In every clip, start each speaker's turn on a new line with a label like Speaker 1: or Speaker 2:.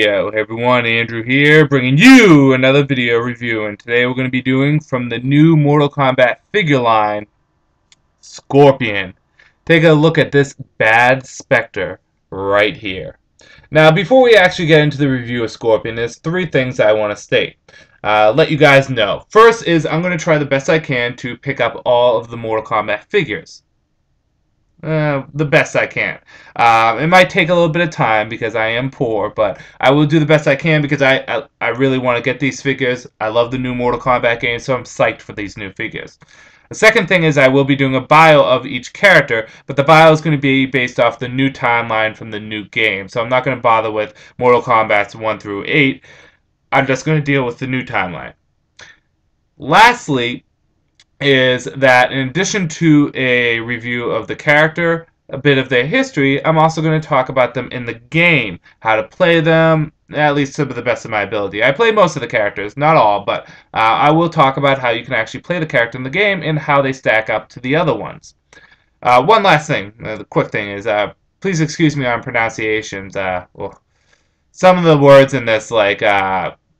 Speaker 1: video. Hey everyone, Andrew here, bringing you another video review, and today we're going to be doing from the new Mortal Kombat figure line, Scorpion. Take a look at this bad Spectre right here. Now, before we actually get into the review of Scorpion, there's three things I want to state. Let you guys know. First is I'm going to try the best I can to pick up all of the Mortal Kombat figures. The best I can. It might take a little bit of time because I am poor, but I will do the best I can because I really want to get these figures. I love the new Mortal Kombat game, so I'm psyched for these new figures. The second thing is I will be doing a bio of each character, but the bio is going to be based off the new timeline from the new game. So I'm not going to bother with Mortal Kombat 1 through 8. I'm just going to deal with the new timeline. Lastly, is that in addition to a review of the character, a bit of their history, I'm also going to talk about them in the game, how to play them, at least to the best of my ability. I play most of the characters, not all, but I will talk about how you can actually play the character in the game and how they stack up to the other ones. One last thing, the quick thing is, please excuse me on pronunciations. Well, some of the words in this, like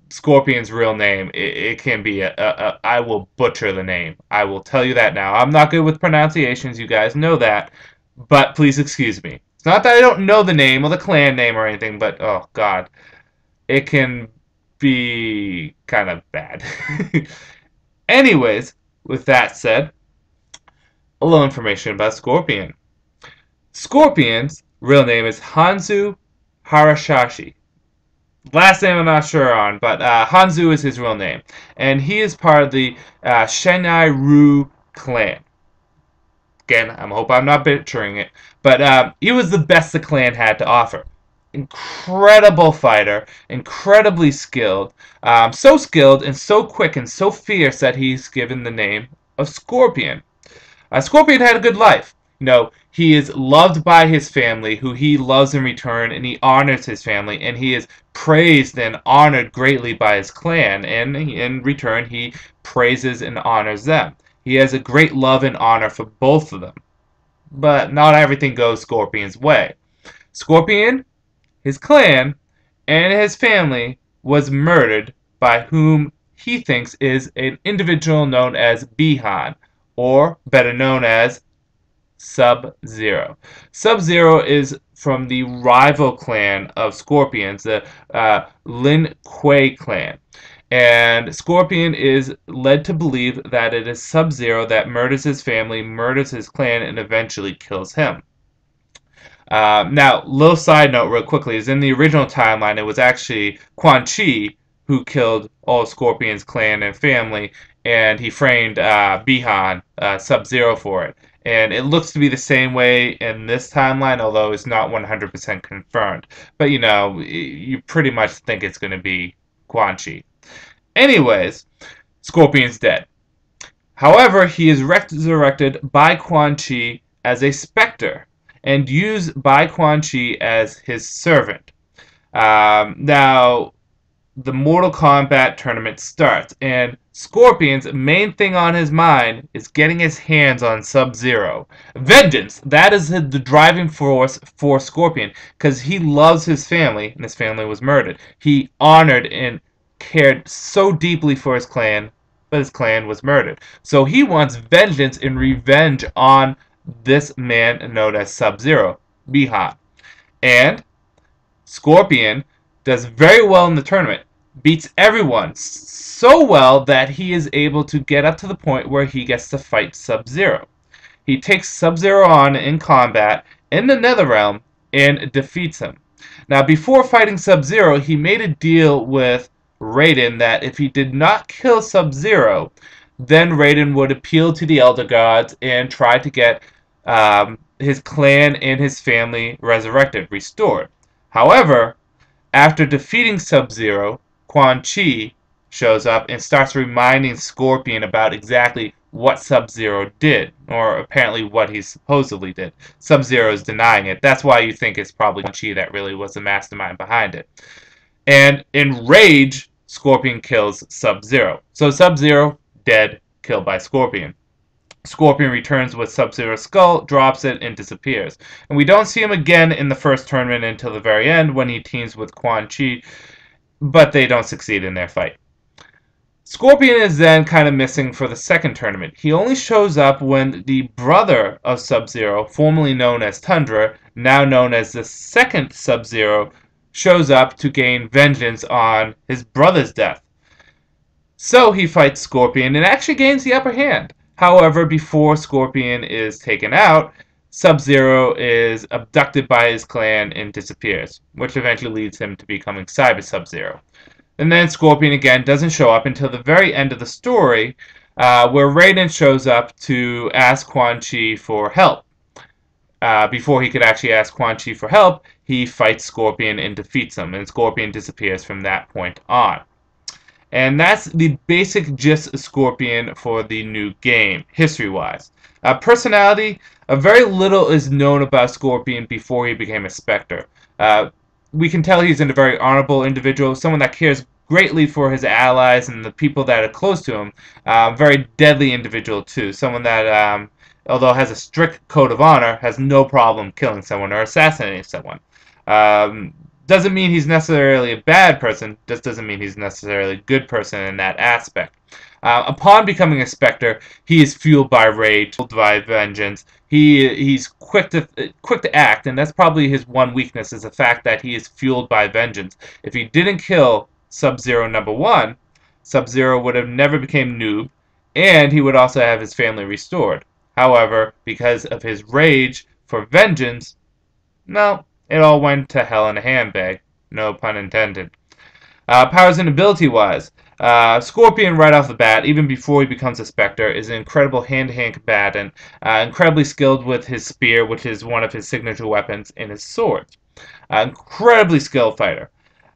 Speaker 1: Scorpion's real name, it can be I will butcher the name. I will tell you that now. I'm not good with pronunciations, you guys know that, but please excuse me. It's not that I don't know the name or the clan name or anything, but oh god, it can be kind of bad. Anyways, with that said, a little information about Scorpion. Scorpion's real name is Hanzo Harashashi. Last name I'm not sure on, but Hanzo is his real name. And he is part of the Shinai-Ryu clan. Again, I hope I'm not butchering it. But he was the best the clan had to offer. Incredible fighter, incredibly skilled. So skilled and so quick and so fierce that he's given the name of Scorpion. Scorpion had a good life. You know, he is loved by his family, who he loves in return, and he honors his family, and he is praised and honored greatly by his clan, and in return he praises and honors them. He has a great love and honor for both of them. But not everything goes Scorpion's way. Scorpion, his clan, and his family was murdered by whom he thinks is an individual known as Bi-Han, or better known as Sub-Zero. Sub-Zero is from the rival clan of Scorpions, the Lin Kuei clan. And Scorpion is led to believe that it is Sub-Zero that murders his family, murders his clan, and eventually kills him. Now, little side note real quickly, is in the original timeline, it was actually Quan Chi who killed all Scorpion's clan and family, and he framed Bi-Han, Sub-Zero, for it. And it looks to be the same way in this timeline, although it's not 100% confirmed. But, you know, you pretty much think it's going to be Quan Chi. Anyways, Scorpion's dead. However, he is resurrected by Quan Chi as a Spectre and used by Quan Chi as his servant. Now, the Mortal Kombat tournament starts, and Scorpion's main thing on his mind is getting his hands on Sub-Zero. Vengeance! That is the driving force for Scorpion, because he loves his family, and his family was murdered. He honored and cared so deeply for his clan, but his clan was murdered. So he wants vengeance and revenge on this man known as Sub-Zero, Bi-Han. And Scorpion does very well in the tournament, beats everyone so well that he is able to get up to the point where he gets to fight Sub-Zero. He takes Sub-Zero on in combat in the Netherrealm and defeats him. Now, before fighting Sub-Zero, he made a deal with Raiden that if he did not kill Sub-Zero, then Raiden would appeal to the Elder Gods and try to get his clan and his family resurrected, restored. However, after defeating Sub-Zero, Quan Chi shows up and starts reminding Scorpion about exactly what Sub-Zero did, or apparently what he supposedly did. Sub-Zero is denying it. That's why you think it's probably Quan Chi that really was the mastermind behind it. And in rage, Scorpion kills Sub-Zero. So Sub-Zero, dead, killed by Scorpion. Scorpion returns with Sub-Zero's skull, drops it, and disappears. And we don't see him again in the first tournament until the very end when he teams with Quan Chi, but they don't succeed in their fight. Scorpion is then kind of missing for the second tournament. He only shows up when the brother of Sub-Zero, formerly known as Tundra, now known as the second Sub-Zero, shows up to gain vengeance on his brother's death. So he fights Scorpion and actually gains the upper hand. However, before Scorpion is taken out, Sub-Zero is abducted by his clan and disappears, which eventually leads him to becoming Cyber Sub-Zero. And then Scorpion again doesn't show up until the very end of the story, where Raiden shows up to ask Quan Chi for help. Before he could actually ask Quan Chi for help, he fights Scorpion and defeats him, and Scorpion disappears from that point on. And that's the basic gist of Scorpion for the new game, history-wise. Personality, very little is known about Scorpion before he became a Spectre. We can tell he's a very honorable individual, someone that cares greatly for his allies and the people that are close to him. Very deadly individual, too. Someone that, although has a strict code of honor, has no problem killing someone or assassinating someone. Doesn't mean he's necessarily a bad person, just doesn't mean he's necessarily a good person in that aspect. Upon becoming a Spectre, he is fueled by rage, fueled by vengeance. He's quick to act, and that's probably his one weakness, is the fact that he is fueled by vengeance. If he didn't kill Sub-Zero #1, Sub-Zero would have never became Noob, and he would also have his family restored. However, because of his rage for vengeance, no, it all went to hell in a handbag. No pun intended. Powers and ability-wise, Scorpion right off the bat, even before he becomes a Spectre, is an incredible hand-to-hand combatant, incredibly skilled with his spear, which is one of his signature weapons, and his sword. Incredibly skilled fighter.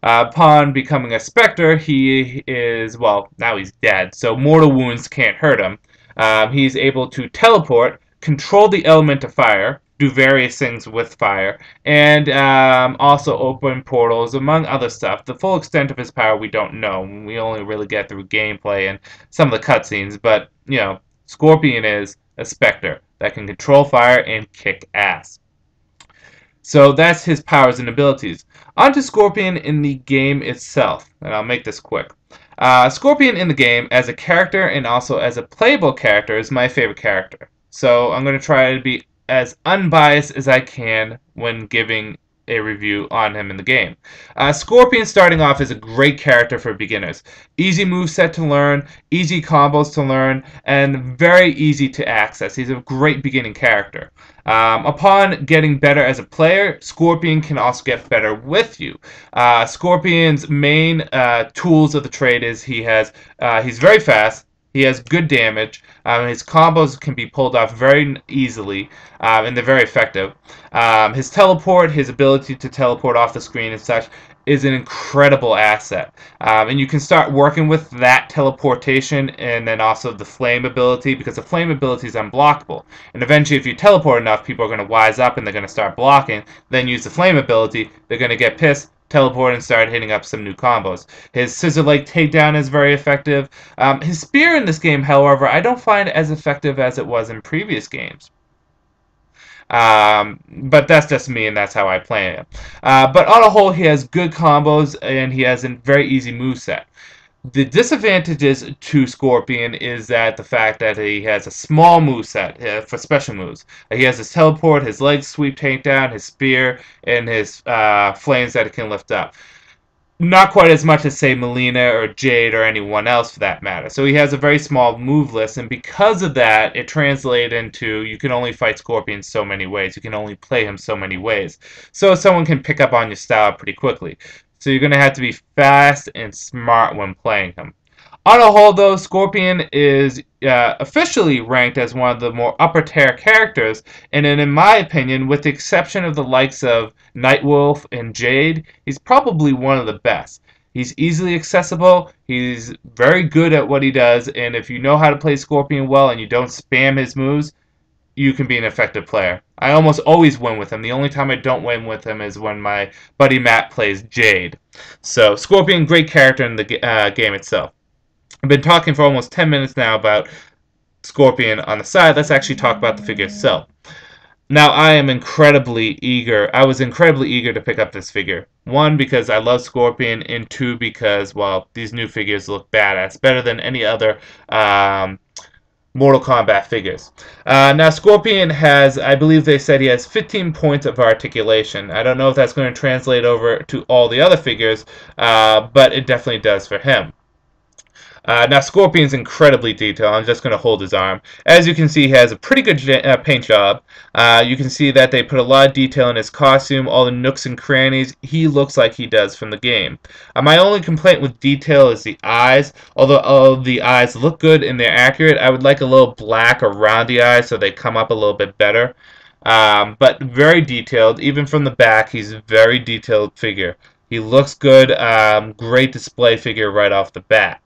Speaker 1: Upon becoming a Spectre, he is, well, now he's dead, so mortal wounds can't hurt him. He's able to teleport, control the element of fire, do various things with fire, and also open portals, among other stuff. The full extent of his power we don't know. We only really get through gameplay and some of the cutscenes, but, you know, Scorpion is a Spectre that can control fire and kick ass. So that's his powers and abilities. On to Scorpion in the game itself, and I'll make this quick. Scorpion in the game, as a character and also as a playable character, is my favorite character. So I'm going to try to be as unbiased as I can when giving a review on him in the game. Scorpion starting off is a great character for beginners. Easy moveset to learn, easy combos to learn, and very easy to access. He's a great beginning character. Upon getting better as a player, Scorpion can also get better with you. Scorpion's main tools of the trade is he's very fast, he has good damage, his combos can be pulled off very easily, and they're very effective. His teleport, his ability to teleport off the screen and such, is an incredible asset. And you can start working with that teleportation and then also the flame ability, because the flame ability is unblockable. And eventually if you teleport enough, people are going to wise up and they're going to start blocking, then use the flame ability, they're going to get pissed, teleport and start hitting up some new combos. His scissor-like takedown is very effective. His spear in this game, however, I don't find as effective as it was in previous games. But that's just me, and that's how I play him. But on a whole, he has good combos, and he has a very easy moveset. The disadvantages to Scorpion is that the fact that he has a small moveset for special moves. He has his teleport, his leg sweep takedown, his spear, and his flames that it can lift up. Not quite as much as, say, Melina or Jade or anyone else for that matter. So he has a very small move list, and because of that, it translates into you can only fight Scorpion so many ways. You can only play him so many ways. So someone can pick up on your style pretty quickly. So you're going to have to be fast and smart when playing him. On a whole, though, Scorpion is officially ranked as one of the more upper-tier characters, and in my opinion, with the exception of the likes of Nightwolf and Jade, he's probably one of the best. He's easily accessible, he's very good at what he does, and if you know how to play Scorpion well and you don't spam his moves, you can be an effective player. I almost always win with him. The only time I don't win with him is when my buddy Matt plays Jade. So, Scorpion, great character in the game itself. I've been talking for almost 10 minutes now about Scorpion on the side, let's actually talk about the figure itself. Now, I am incredibly eager. I was incredibly eager to pick up this figure. One, because I love Scorpion, and two, because, well, these new figures look badass. Better than any other Mortal Kombat figures. Now, Scorpion has, I believe they said he has 15 points of articulation. I don't know if that's going to translate over to all the other figures, but it definitely does for him. Now, Scorpion's incredibly detailed. I'm just going to hold his arm. As you can see, he has a pretty good paint job. You can see that they put a lot of detail in his costume, all the nooks and crannies. He looks like he does from the game. My only complaint with detail is the eyes. Although all the eyes look good and they're accurate, I would like a little black around the eyes so they come up a little bit better. But very detailed. Even from the back, he's a very detailed figure. He looks good. Great display figure right off the bat.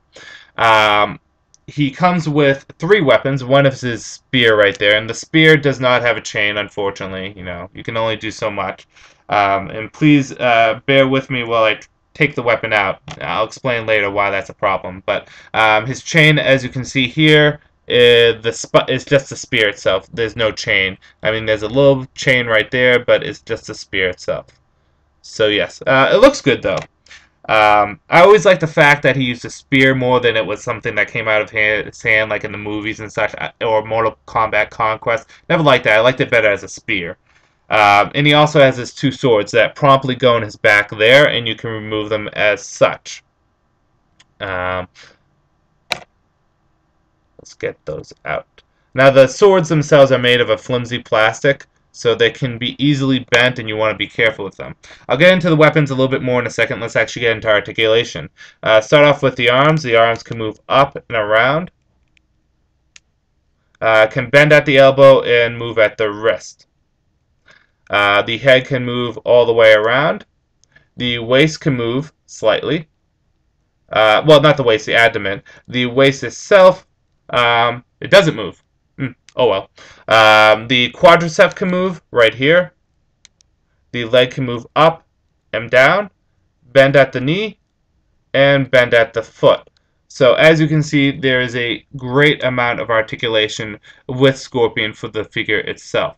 Speaker 1: He comes with 3 weapons. One is his spear right there, and the spear does not have a chain, unfortunately. You know, you can only do so much. And please bear with me while I take the weapon out. I'll explain later why that's a problem. But his chain, as you can see here, is just the spear itself. There's no chain. I mean, there's a little chain right there, but it's just the spear itself. So yes, it looks good though. I always like the fact that he used a spear more than it was something that came out of his hand, like in the movies and such, or Mortal Kombat Conquest. Never liked that. I liked it better as a spear. And he also has his 2 swords that promptly go in his back there, and you can remove them as such. Let's get those out. Now, the swords themselves are made of a flimsy plastic, so they can be easily bent, and you want to be careful with them. I'll get into the weapons a little bit more in a second. Let's actually get into articulation. Start off with the arms. The arms can move up and around. Can bend at the elbow and move at the wrist. The head can move all the way around. The waist can move slightly. Well, not the waist, the abdomen. The waist itself, it doesn't move. Oh well. The quadricep can move right here. The leg can move up and down, bend at the knee, and bend at the foot. So as you can see, there is a great amount of articulation with Scorpion for the figure itself.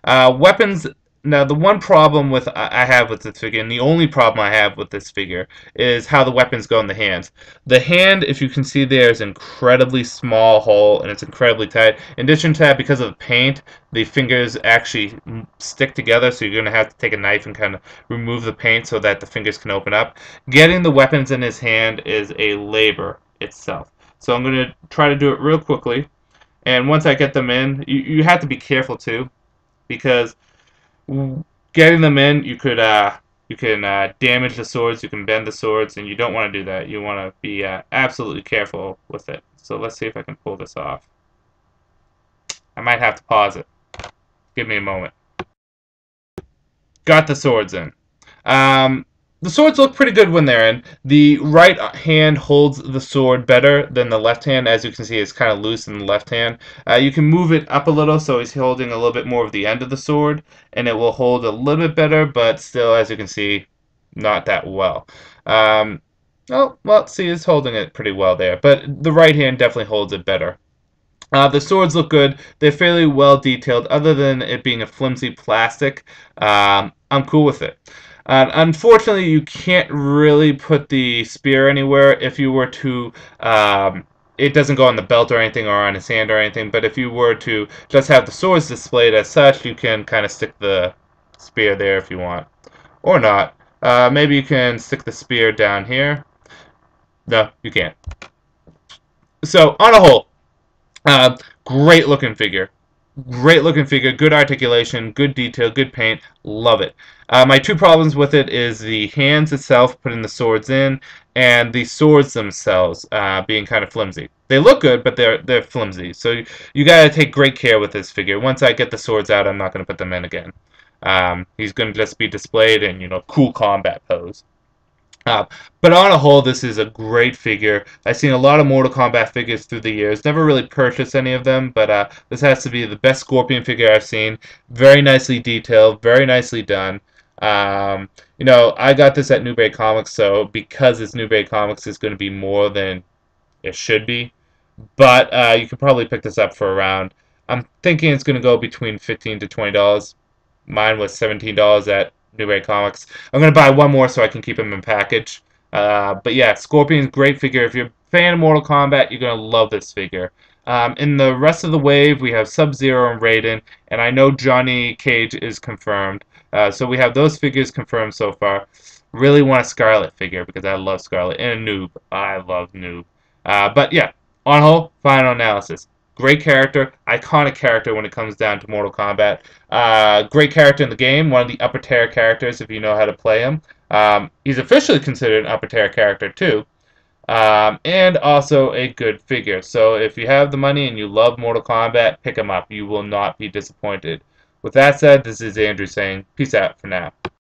Speaker 1: Weapons. Now, the one problem I have with this figure, and the only problem I have with this figure, is how the weapons go in the hands. The hand, if you can see there, is an incredibly small hole, and it's incredibly tight. In addition to that, because of the paint, the fingers actually stick together, so you're going to have to take a knife and kind of remove the paint so that the fingers can open up. Getting the weapons in his hand is a labor itself. So I'm going to try to do it real quickly, and once I get them in, you have to be careful too, because getting them in, you can damage the swords, you can bend the swords, and you don't want to do that. You want to be absolutely careful with it. So let's see if I can pull this off. I might have to pause it. Give me a moment. Got the swords in. The swords look pretty good when they're in. The right hand holds the sword better than the left hand. As you can see, it's kind of loose in the left hand. You can move it up a little, so he's holding a little bit more of the end of the sword, and it will hold a little bit better, but still, as you can see, not that well. Oh, well, see, he's holding it pretty well there, but the right hand definitely holds it better. The swords look good. They're fairly well detailed. Other than it being a flimsy plastic, I'm cool with it. Unfortunately, you can't really put the spear anywhere. If you were to, it doesn't go on the belt or anything, or on his hand or anything, but if you were to just have the swords displayed as such, you can kind of stick the spear there if you want. Or not. Maybe you can stick the spear down here. No, you can't. So, on a whole, great looking figure. Great looking figure, good articulation, good detail, good paint, love it. My 2 problems with it is the hands itself, putting the swords in, and the swords themselves being kind of flimsy. They look good, but they're flimsy. So you gotta take great care with this figure. Once I get the swords out, I'm not gonna put them in again. He's gonna just be displayed in, you know, cool combat pose. But on a whole, this is a great figure. I've seen a lot of Mortal Kombat figures through the years. Never really purchased any of them, but this has to be the best Scorpion figure I've seen. Very nicely detailed, very nicely done. You know, I got this at Newbury Comics, so because it's Newbury Comics, it's going to be more than it should be. but you can probably pick this up for around. I'm thinking it's going to go between $15 to $20. Mine was $17 at Newbury Comics. I'm going to buy one more so I can keep them in package. But yeah, Scorpion's great figure. If you're a fan of Mortal Kombat, you're going to love this figure. In the rest of the wave, we have Sub-Zero and Raiden, and I know Johnny Cage is confirmed. So we have those figures confirmed so far. Really want a Scarlet figure because I love Scarlet, and a Noob. I love Noob. But yeah, on whole, final analysis. Great character, iconic character when it comes down to Mortal Kombat. Great character in the game, one of the upper tier characters if you know how to play him. He's officially considered an upper tier character too. And also a good figure. So if you have the money and you love Mortal Kombat, pick him up. You will not be disappointed. With that said, this is Andrew saying peace out for now.